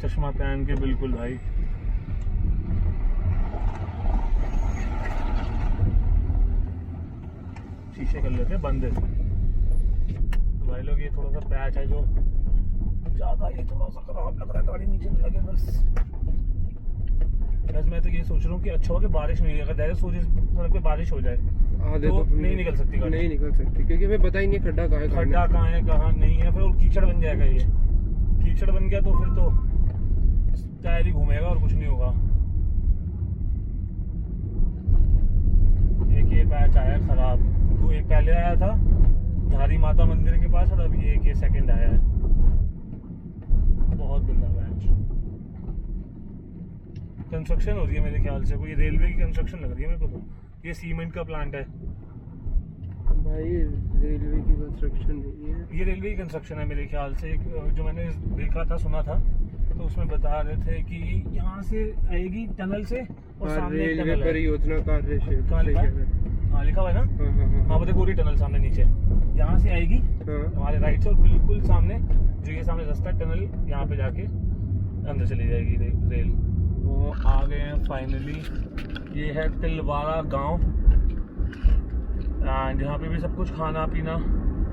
चश्मा पहन के बिल्कुल भाई। शीशे कर लेते हैं बंद। तो भाई लोग ये थोड़ा सा पैच है जो ज्यादा, ये थोड़ा सा खराब लग रहा है, गाड़ी नीचे लगे बस। मैं तो ये सोच रहा हूँ कि अच्छा हो कि बारिश नहीं, अगर डायरेक्ट सड़क पे बारिश हो जाए तो नहीं निकल सकती गाड़ी। नहीं निकल सकती, क्योंकि हमें पता ही नहीं खड्डा कहाँ है, खड्डा कहाँ है कहाँ नहीं है, फिर वो कीचड़ बन जाएगा। ये कीचड़ बन गया तो फिर तो टायर ही घूमेगा और कुछ नहीं होगा। एक ये पैच आया खराब, तो एक पहले आया था धारी माता मंदिर के पास, और अभी एक ये सेकंड आया है। बहुत गंदा पैच। कंस्ट्रक्शन हो रही है मेरे ख्याल से, कोई रेलवे की कंस्ट्रक्शन लग रही है मेरे को। तो ये सीमेंट का प्लांट है भाई, रेलवे की कंस्ट्रक्शन नहीं है, ये रेलवे की कंस्ट्रक्शन है मेरे ख्याल से। जो मैंने देखा था, सुना था, तो उसमें बता रहे थे कि यहाँ से आएगी टनल से और सामने एक रेलवे टनल है। परियोजना कार्य क्षेत्र। कहाँ लिखा है? हाँ लिखा हुआ है ना। हाँ, देखो पूरी टनल सामने नीचे यहाँ से आएगी हमारे राइट से, और बिल्कुल सामने जो ये सामने रास्ता टनल, यहाँ पे जाके अंदर चली जाएगी रेल। वो आ गए हैं फाइनली। ये है तिलवारा गांव, एंड यहाँ पे भी सब कुछ खाना पीना,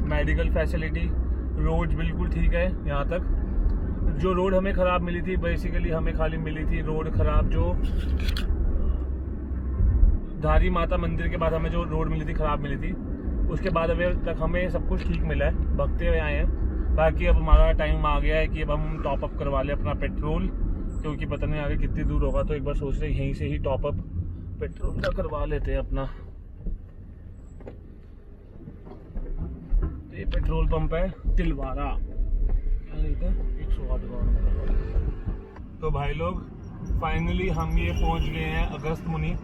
मेडिकल फैसिलिटी, रोड बिल्कुल ठीक है यहाँ तक। जो रोड हमें ख़राब मिली थी, बेसिकली हमें खाली मिली थी रोड ख़राब, जो धारी माता मंदिर के बाद हमें जो रोड मिली थी ख़राब मिली थी, उसके बाद अभी तक हमें सब कुछ ठीक मिला है, भगते हुए आए हैं। बाकी अब हमारा टाइम आ गया है कि अब हम टॉप अप करवा लें अपना पेट्रोल, क्योंकि पता नहीं आगे कितनी दूर होगा। तो एक बार सोच रहे यहीं से ही टॉप अप पेट्रोल का करवा लेते हैं अपना। तो ये पेट्रोल पंप है तिलवारा, 108 रुपये। तो भाई लोग फाइनली हम ये पहुंच गए हैं अगस्त मुनि।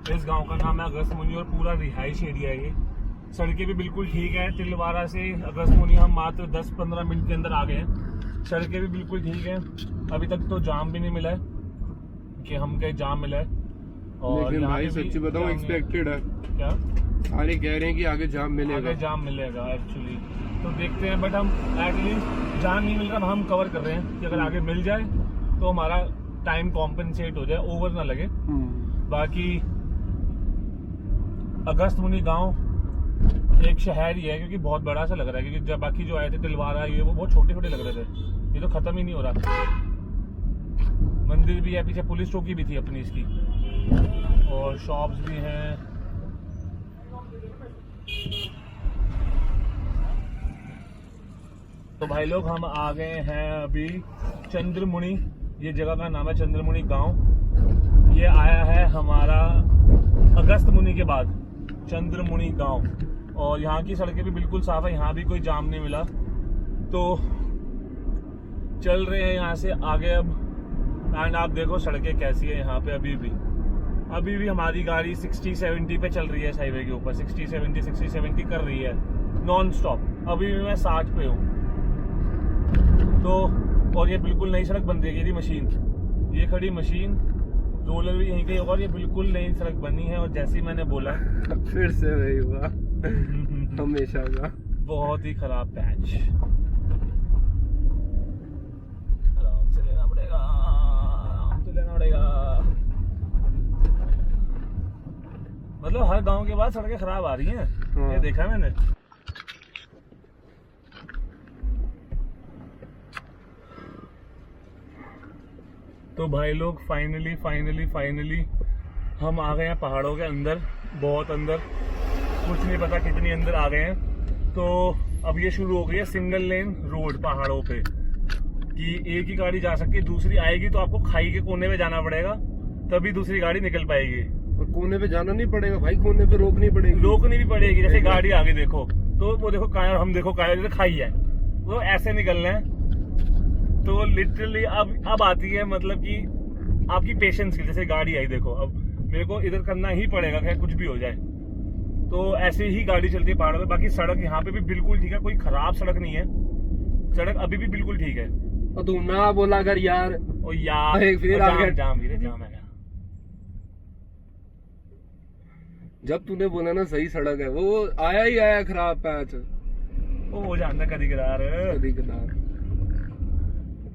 इस गांव का नाम है अगस्त मुनि और पूरा रिहाइश एरिया है ये। सड़कें भी बिल्कुल ठीक है। तिलवारा से अगस्त मुनि हम मात्र 10-15 मिनट के अंदर आ गए हैं। सड़कें भी बिल्कुल ठीक है। अभी तक तो जाम भी नहीं मिला है कि हम कहीं जाम मिला है। और लेकिन भाई सच्ची बताऊं, एक्सपेक्टेड है। क्या? आगे कह रहे हैं कि आगे जाम मिलेगा। आगे जाम मिलेगा एक्चुअली, तो देखते हैं। बट हम एटलीस्ट जाम नहीं मिल रहा, हम कवर कर रहे हैं कि अगर आगे मिल जाए तो हमारा टाइम कॉम्पनसेट हो जाए, ओवर ना लगे। बाकी अगस्त मुनि गांव एक शहर ही है, क्योंकि बहुत बड़ा सा लग रहा है, क्योंकि जब बाकी जो आए थे तिलवारा ये वो बहुत छोटे छोटे लग रहे थे। ये तो खत्म ही नहीं हो रहा। मंदिर भी है, पीछे पुलिस चौकी भी थी अपनी इसकी, और शॉप्स भी हैं। तो भाई लोग हम आ गए हैं अभी चंद्रमुनि, ये जगह का नाम है चंद्रमुनि गांव। ये आया है हमारा अगस्त मुनि के बाद, चंद्रमुनि गांव। और यहाँ की सड़कें भी बिल्कुल साफ है, यहाँ भी कोई जाम नहीं मिला। तो चल रहे हैं यहाँ से आगे अब। एंड आप देखो सड़कें कैसी है यहाँ पे। अभी भी हमारी गाड़ी 60-70 पे चल रही है, हाईवे के ऊपर 60-70 कर रही है नॉन स्टॉप। अभी भी मैं 60 पे हूँ। तो और ये बिल्कुल नई सड़क बन रही है। ये मशीन, ये खड़ी मशीन, रोलर भी यहीं कहीं होगा। और ये बिल्कुल नई सड़क बनी है, और जैसे ही मैंने बोला फिर से वही हुआ हमेशा का, बहुत ही खराब पैच। आराम से लेना पड़ेगा, आराम से लेना पड़ेगा। मतलब हर गांव के बाद सड़कें खराब आ रही हैं। हाँ। ये देखा मैंने। तो भाई लोग फाइनली हम आ गए हैं पहाड़ों के अंदर, बहुत अंदर, कुछ नहीं पता कितनी अंदर आ गए हैं। तो अब ये शुरू हो गई है सिंगल लेन रोड पहाड़ों पे, कि एक ही गाड़ी जा सकती है, दूसरी आएगी तो आपको खाई के कोने पे जाना पड़ेगा, तभी दूसरी गाड़ी निकल पाएगी। और कोने पे जाना नहीं पड़ेगा भाई, कोने पे रोकनी पड़ेगी। रोकनी भी पड़ेगी। जैसे गाड़ी आगे देखो तो वो देखो काया, हम देखो काया, जैसे खाई है वो ऐसे निकलना है। तो लिटरली अब आती है मतलब कि आपकी पेशेंस की। जैसे गाड़ी आई देखो, अब मेरे को इधर करना ही पड़ेगा, चाहे कुछ भी हो जाए। तो ऐसे ही गाड़ी चलती है पहाड़ों पे। बाकी सड़क यहाँ पे भी बिल्कुल ठीक है, कोई खराब सड़क नहीं है। सड़क अभी भी बिल्कुल ठीक है। और तू ना बोला कर यार। ओ यार फिर आ गया। जाम वीरे, जाम है। जब तूने बोला ना सही सड़क है, वो आया ही आया खराब पैच। ਉਹ ਹੋ ਜਾਂਦਾ ਕਦੀ ਕਦਾਰ। कदी कदार।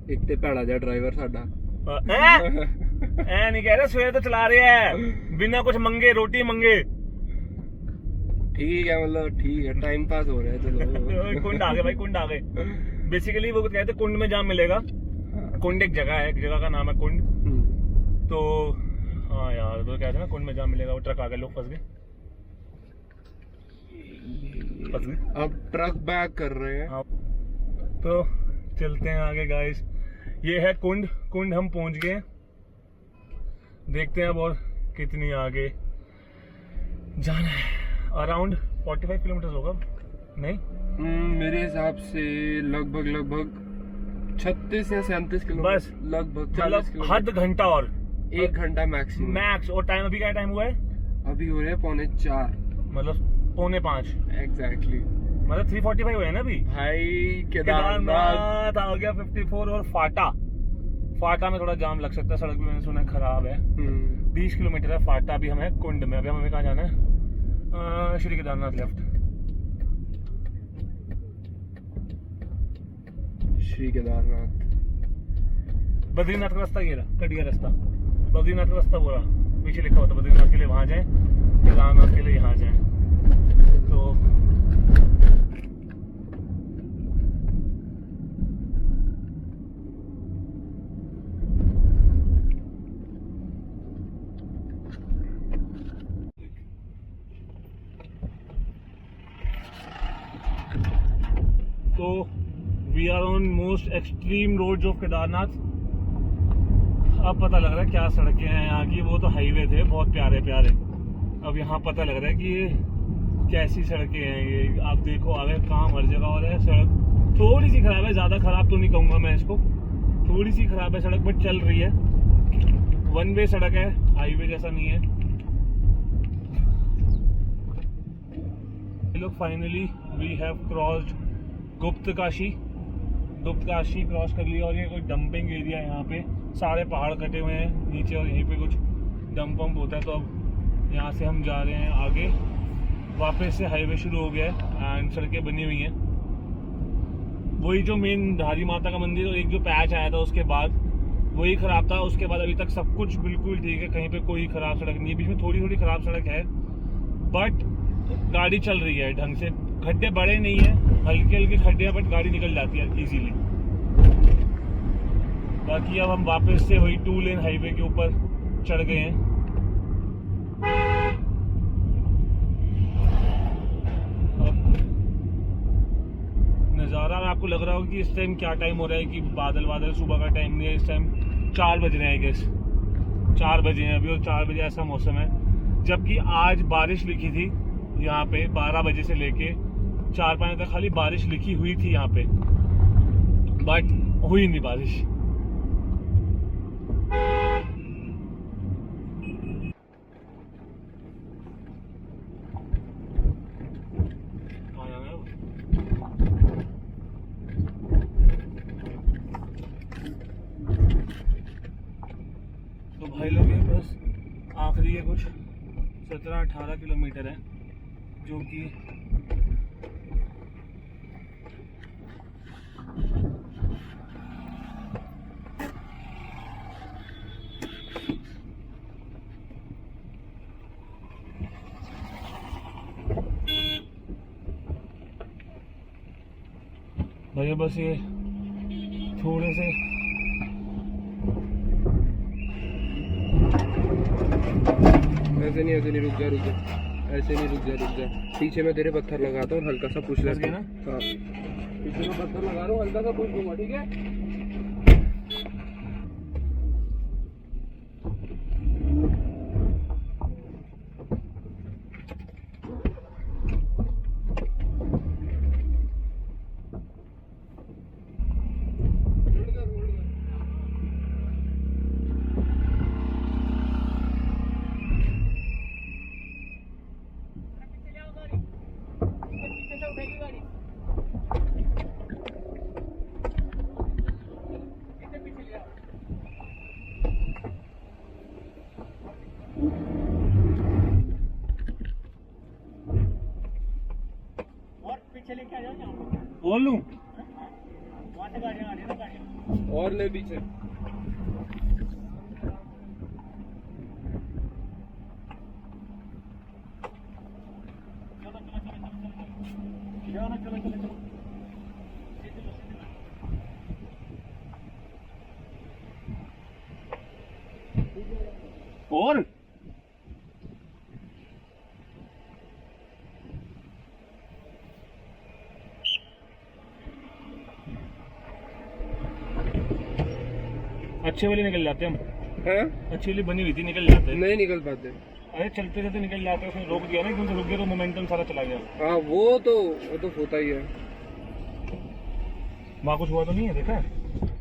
एक ते भैड़ा जा ड्राइवर साडा। ਐ ਨਹੀਂ ਕਹਿ ਰਿਹਾ, ਸਵੇਰ ਤੋਂ ਚਲਾ ਰਿਹਾ ਹੈ ਬਿਨਾ ਕੁਝ ਮੰਗੇ, रोटी ਮੰਗੇ। ठीक है, मतलब ठीक है, टाइम पास हो रहा है। चलो कुंड आ गए भाई, कुंड आ गए। बेसिकली वो कहते हैं कुंड में जाम मिलेगा। कुंड एक जगह है, एक जगह का नाम है कुंड। तो हाँ यार, तो कहते हैं ना कुंड में जाम मिलेगा। वो ट्रक आ गए, लोग फंस गए। अब ट्रक बैक कर रहे हैं। हाँ। तो चलते हैं आगे गाइस। ये है कुंड। कुंड हम पहुंच गए। देखते हैं अब और कितनी आगे जाना है। अराउंड 45 किलोमीटर होगा, नहीं? मेरे हिसाब से लगभग 36 या 37 किलोमीटर बस लगभग। मतलब हद घंटा और 1 घंटा मैक्सिमम मैक्स। और टाइम अभी क्या टाइम हुआ है? अभी हो रहे हैं 4:45। मतलब 4:45 एग्जैक्टली। मतलब 3:45 हुए हैं ना अभी। भाई केदारनाथ आ गया 54। और फाटा में थोड़ा जाम लग सकता है, सड़क भी मैंने सुना है खराब है। 20 किलोमीटर है फाटा। अभी हमें कुंड में, अभी हमें कहाँ जाना है? श्री केदारनाथ लेफ्ट। श्री केदारनाथ। बद्रीनाथ का रास्ता ये रहा, कट गया रास्ता। बद्रीनाथ का रास्ता वो रहा, पीछे लिखा हुआ था बद्रीनाथ के लिए वहां जाए, केदारनाथ के लिए यहाँ जाए। तो we are on most extreme road of Kedarnath. अब पता लग रहा है क्या सड़कें हैं यहाँ की। वो तो हाईवे थे बहुत प्यारे प्यारे, अब यहाँ पता लग रहा है कि ये कैसी सड़कें हैं। ये आप देखो आगे कहाँ हर जगह और है। सड़क थोड़ी सी खराब है, ज़्यादा खराब तो नहीं कहूँगा मैं इसको, थोड़ी सी खराब है सड़क, बट चल रही है। 1 वे सड़क है, हाईवे जैसा नहीं है। लोग फाइनली वी हैव क्रॉस्ड गुप्त काशी क्रॉस कर लिया। और ये कोई डंपिंग एरिया है, यहाँ पे सारे पहाड़ कटे हुए हैं नीचे और यहीं पे कुछ डंप वंप होता है। तो अब यहाँ से हम जा रहे हैं आगे। वापस से हाईवे शुरू हो गया है एंड सड़कें बनी हुई हैं। वही जो मेन धारी माता का मंदिर और एक जो पैच आया था उसके बाद वही ख़राब था। उसके बाद अभी तक सब कुछ बिल्कुल ठीक है, कहीं पे कोई ख़राब सड़क नहीं है। बीच में थोड़ी थोड़ी ख़राब सड़क है बट गाड़ी चल रही है ढंग से। खड्डे बड़े नहीं है, हल्के हल्के खड्डे हैं, बट गाड़ी निकल जाती है इजीली। बाकी अब हम वापस से वही 2 लेन हाईवे के ऊपर चढ़ गए हैं। नज़ारा आपको लग रहा होगा कि इस टाइम क्या टाइम हो रहा है, कि बादल सुबह का टाइम नहीं है। इस टाइम 4 बज रहे हैं, गेस 4 बजे हैं अभी, और 4 बजे ऐसा मौसम है। जबकि आज बारिश लिखी थी यहाँ पे 12 बजे से लेके 4-5 तक खाली बारिश लिखी हुई थी यहाँ पे, बट हुई नहीं बारिश। तो भाई लोग ये बस आखिरी है, कुछ 17-18 किलोमीटर है, जो कि भैया बस ये थोड़े से ऐसे नहीं रुक जा ऐसे नहीं रुक जा। पीछे में तेरे पत्थर लगाता हूँ, हल्का सा पुश लगा ना। हाँ पीछे में पत्थर लगा रहा हूँ, हल्का सा पुश दूंगा, ठीक है। बोल लूं और ले पीछे। और अच्छे वाले निकल जाते हैं हम, हैं? अच्छी वाली बनी हुई थी निकल जाते हैं। नहीं निकल पाते। अरे चलते चलते निकल जाते हैं, उसने रोक दिया ना, एकदम से रुक गया तो मोमेंटम सारा चला गया। हाँ वो तो होता ही है। वहाँ कुछ हुआ तो नहीं है, देखा है?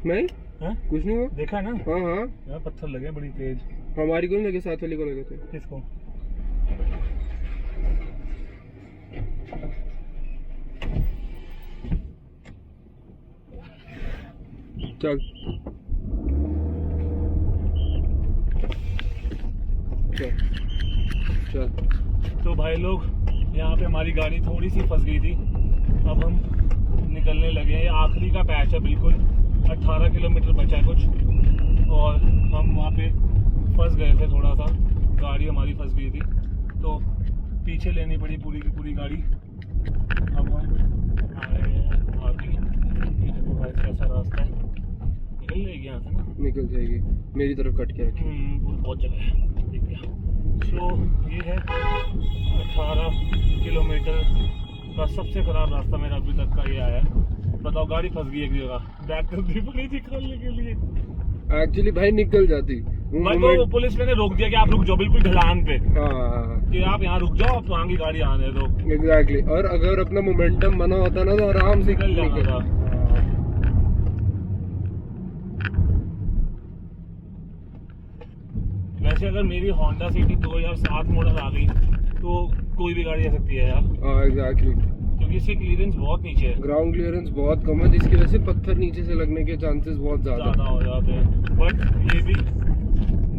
नहीं हाँ? कुछ नहीं हुआ। देखा है ना? हाँ हाँ यहाँ पत्थर लगे बड़ी तेज। हमारी को नहीं लगे, साथ वाली को लगे थे। किसको? चल चल चल। तो भाई लोग यहाँ पे हमारी गाड़ी थोड़ी सी फंस गई थी, अब हम निकलने लगे हैं। ये आखिरी का पैच है, बिल्कुल 18 किलोमीटर बचा है कुछ, और हम वहाँ पे फंस गए थे थोड़ा सा, गाड़ी हमारी फंस गई थी तो पीछे लेनी पड़ी पूरी की पूरी गाड़ी। अब हम आ रहे हैं आगे, ये देखो भाई कैसा रास्ता है, निकल जाएगी यहाँ से ना, निकल जाएगी। मेरी तरफ कट के रखी। बहुत जगह है, दिख गया। सो ये है 18 किलोमीटर का सबसे खराब रास्ता मेरा अभी तक का ये आया है। बताओ, गाड़ी फंस गई एक जगह, बैक करनी पड़ी थी खोलने के लिए। एक्चुअली भाई निकल जाती। भाई तो पुलिस ने रोक दिया कि आप रुक जाओ बिल्कुल ढलान पे, हाँ कि आप यहाँ रुक जाओ, आप आगे गाड़ी आने दो। एग्जैक्टली। और अगर अपना मोमेंटम बना होता ना तो आराम से निकल जाना था। वैसे अगर मेरी होंडा सिटी 2007 मॉडल आ गई तो कोई भी गाड़ी आ सकती है यार, हाँ एग्जैक्टली। क्योंकि इसकी क्लीयरेंस बहुत नीचे है, ग्राउंड क्लियरेंस बहुत कम है, जिसकी वजह से पत्थर नीचे से लगने के चांसेस बहुत ज्यादा हो जाते हैं। बट ये भी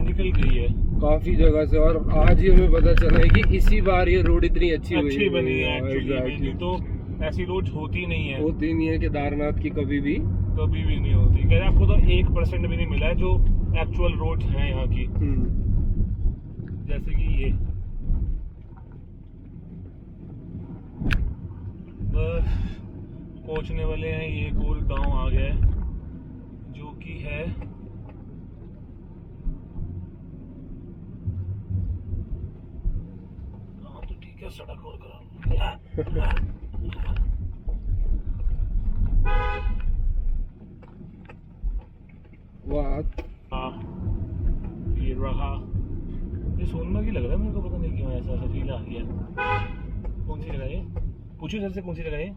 निकल गई है काफी जगह से, और आज ही हमें पता चला है कि इसी बार ये रोड इतनी अच्छी बनी है। Exactly. एक्चुअली तो ऐसी रोड होती नहीं है, होती नहीं है केदारनाथ की कभी भी नहीं होती। कह रहे आपको तो 1% भी नहीं मिला है जो एक्चुअल रोड है यहाँ की, जैसे कि ये। बस पहुंचने वाले हैं, ये एक और गांव आ गया है जो कि है तो ठीक है, सड़क और करा वाह। हाँ ये रहा, ये सोनमर्ग ही लग रहा है मेरे को, पता नहीं क्यों ऐसा फील आ गया। कौन सी जगह है? पूछो सर से कौन सी जगह है,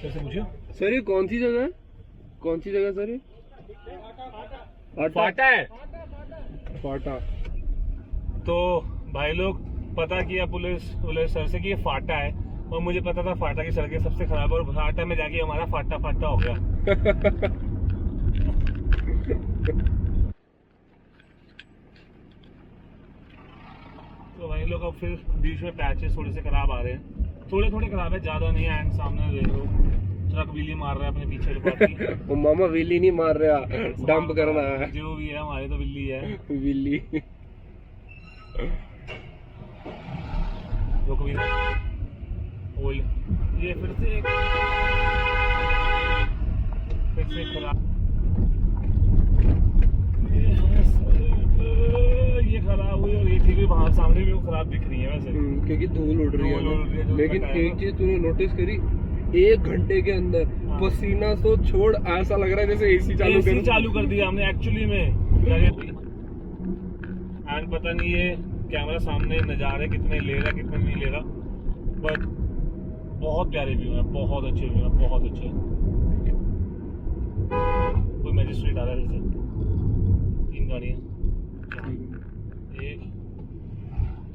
सर से पूछो। सर ये कौन सी जगह है? कौन सी जगह सर? ये फाटा है, फाटा। तो भाई लोग पता किया पुलिस सर से कि ये फाटा है, और मुझे पता था फाटा की सड़कें सबसे खराब है, और फाटा में जाके हमारा फाटा हो गया। तो भाई लोग अब फिर बीच में पैचेस थोड़े से खराब आ रहे हैं, थोड़े खराब है, ज्यादा नहीं है। एंड सामने देख लो ट्रक व्हीली मार रहा है अपने पीछे रुका वो मामा व्हीली नहीं मार रहा, डंप करना है। जो भी है, हमारे तो बिल्ली है, व्हीली। रुक भी ओल, ये फिर से खराब, ये खराब हुई, और ये ठीक है, वहाँ सामने भी वो खराब दिख रही है वैसे, क्योंकि धूल उड़ रही है। लेकिन एक चीज तूने नोटिस करी, 1 घंटे के अंदर पसीना तो छोड़, ऐसा लग रहा है जैसे एसी चालू कर दिया हमने एक्चुअली में। एंड पता नहीं ये कैमरा सामने नजारे कितने ले रहा कितने नहीं ले रहा, बट बहुत प्यारे व्यू है, बहुत अच्छे व्यू है, बहुत अच्छे। कोई मैजिस्ट्रेट आ रहा है जैसे, 3 गाड़ियाँ, 1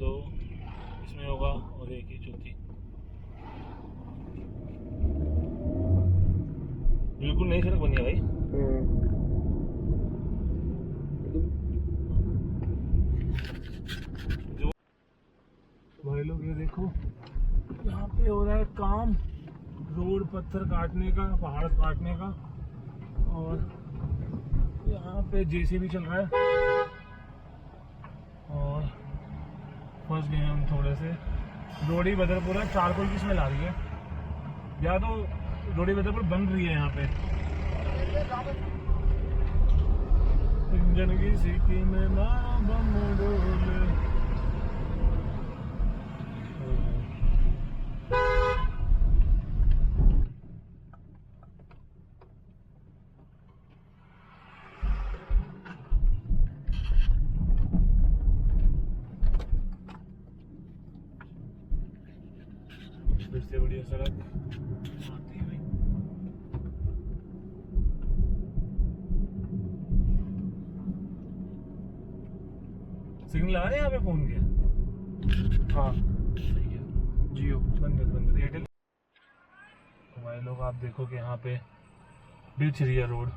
2 इसमें होगा, और एक ही चौथी। बिल्कुल नई सड़क बनी है भाई। जो भाई लोग ये देखो, यहाँ पे हो रहा है काम, रोड पत्थर काटने का, पहाड़ काटने का। और यहाँ पे जेसीबी चल रहा है और फंस गए हम थोड़े से। रोडी बदरपुरा चारकोल की स्मेल आ रही है, या तो रोडी बदरपुर बन रही है यहाँ पे। इंजन की सीटी में ना बम डोले। फिर से बढ़िया सड़क आती हुई। सिग्नल आ रहे हैं यहाँ पे फोन के? हाँ सही है। जियो बंद एयरटेल। तो भाई लोग आप देखो कि यहाँ पे बिछ रही है रोड।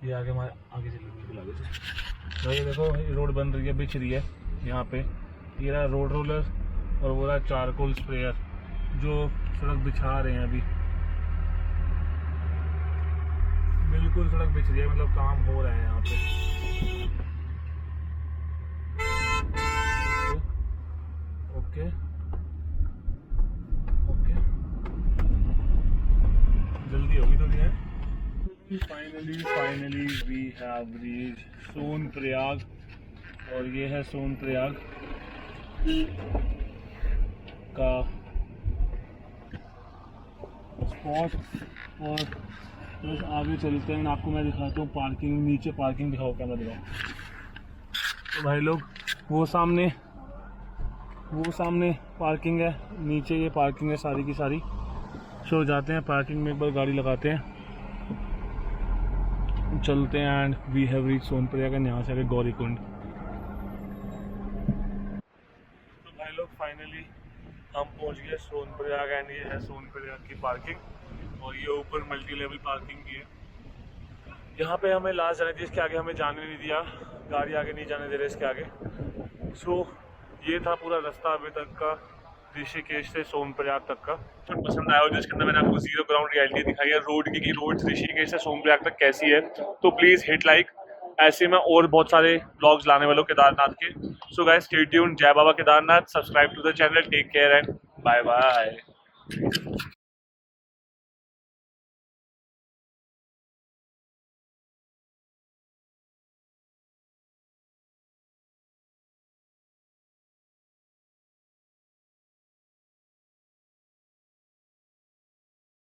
ये आगे हमारे आगे चलिए, बिल्कुल आगे से भाई ये देखो, ये रोड बन रही है, बिछ रही है यहाँ पे। ये रहा रोड रोलर और वो रहा चारकोल स्प्रेयर जो सड़क बिछा रहे हैं अभी। बिल्कुल सड़क बिछ रही है, मतलब काम हो रहा है यहाँ पे। ओके ओके, जल्दी होगी थोड़ी है। Finally we have reached Sonprayag. और ये है सोनप्रयाग का स्पॉट। और बस आगे चलते हैं, आपको मैं दिखाता हूँ पार्किंग। नीचे पार्किंग दिखाओ, कैमरा दिखाओ। तो भाई लोग वो सामने पार्किंग है, नीचे ये पार्किंग है सारी की सारी। सो जाते हैं पार्किंग में, एक बार गाड़ी लगाते हैं, चलते हैं। And we have reach Sonprayag and यहाँ से आगे गौरीकुंड। तो भाई लोग फाइनली हम पहुंच गए सोनप्रयाग एंड ये है सोनप्रयाग की पार्किंग। और ये ऊपर मल्टी लेवल पार्किंग भी है। यहाँ पे हमें लास्ट जाने थी, इसके आगे हमें जाने नहीं दिया, गाड़ी आगे नहीं जाने दे रहे इसके आगे। सो ये था पूरा रास्ता अभी तक का, ऋषिकेश से सोनप्रयाग तक का। तो पसंद आया हो जिसके अंदर मैंने आपको जीरो ग्राउंड रियलिटी दिखाई है रोड की, कि रोड ऋषिकेश से सोनप्रयाग तक कैसी है, तो प्लीज़ हिट लाइक। ऐसे में और बहुत सारे ब्लॉग्स लाने वालों केदारनाथ के। So guys stay tuned. जय बाबा Kedarnath. Subscribe to the channel. Take care and bye bye.